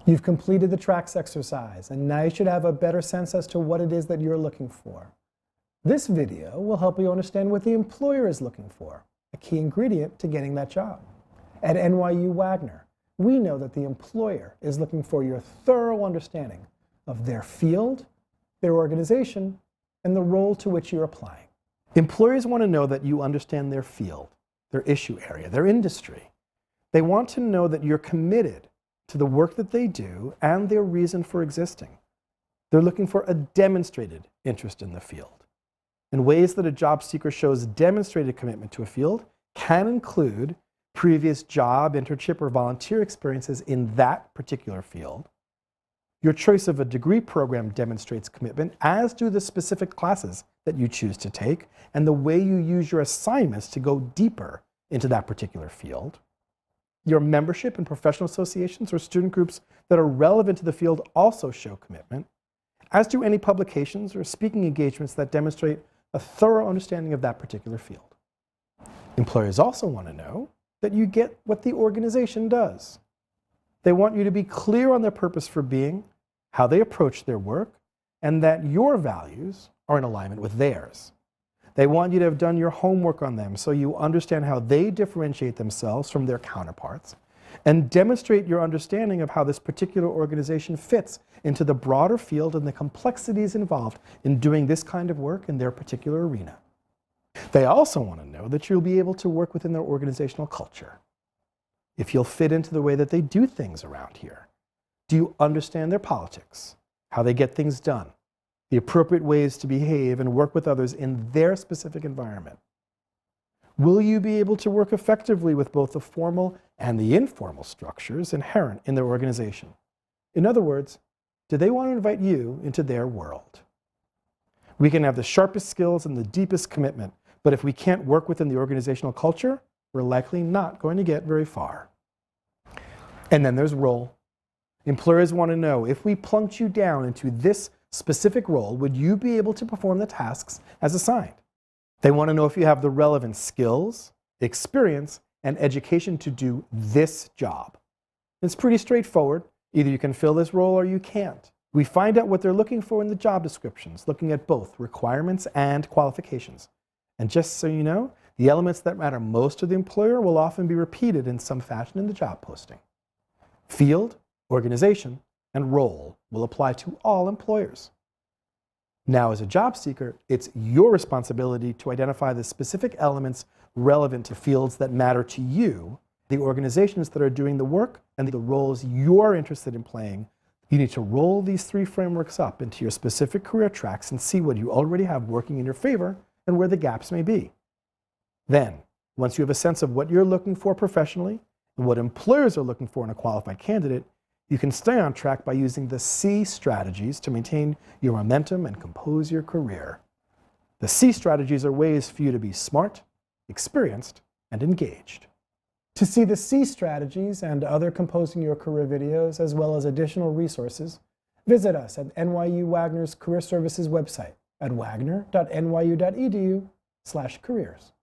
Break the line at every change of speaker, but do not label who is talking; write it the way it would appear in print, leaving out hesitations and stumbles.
You've completed the tracks exercise, and now you should have a better sense as to what it is that you're looking for. This video will help you understand what the employer is looking for, a key ingredient to getting that job. At NYUWagner, we know that the employer is looking for your thorough understanding of their field, their organization, and the role to which you're applying. Employers want to know that you understand their field, their issue area, their industry. They want to know that you're committed to the work that they do and their reason for existing. They're looking for a demonstrated interest in the field. And ways that a job seeker shows demonstrated commitment to a field can include previous job, internship, or volunteer experiences in that particular field. Your choice of a degree program demonstrates commitment, as do the specific classes that you choose to take, and the way you use your assignments to go deeper into that particular field. Your membership in professional associations or student groups that are relevant to the field also show commitment, as do any publications or speaking engagements that demonstrate a thorough understanding of that particular field. Employers also want to know that you get what the organization does. They want you to be clear on their purpose for being, how they approach their work, and that your values are in alignment with theirs. They want you to have done your homework on them so you understand how they differentiate themselves from their counterparts and demonstrate your understanding of how this particular organization fits into the broader field and the complexities involved in doing this kind of work in their particular arena. They also want to know that you'll be able to work within their organizational culture. If you'll fit into the way that they do things around here. Do you understand their politics, how they get things done, the appropriate ways to behave and work with others in their specific environment? Will you be able to work effectively with both the formal and the informal structures inherent in their organization? In other words, do they want to invite you into their world? We can have the sharpest skills and the deepest commitment, but if we can't work within the organizational culture, we're likely not going to get very far. And then there's role. Employers want to know, if we plunked you down into this specific role, would you be able to perform the tasks as assigned? They want to know if you have the relevant skills, experience, and education to do this job. It's pretty straightforward. Either you can fill this role or you can't. We find out what they're looking for in the job descriptions, looking at both requirements and qualifications. And just so you know, the elements that matter most to the employer will often be repeated in some fashion in the job posting. Field, organization, and role will apply to all employers. Now, as a job seeker, it's your responsibility to identify the specific elements relevant to fields that matter to you, the organizations that are doing the work, and the roles you're interested in playing. You need to roll these three frameworks up into your specific career tracks and see what you already have working in your favor and where the gaps may be. Then, once you have a sense of what you're looking for professionally and what employers are looking for in a qualified candidate, you can stay on track by using the C strategies to maintain your momentum and compose your career. The C strategies are ways for you to be smart, experienced, and engaged. To see the C strategies and other Composing Your Career videos, as well as additional resources, visit us at NYUWagner's Career Services website at wagner.nyu.edu/careers.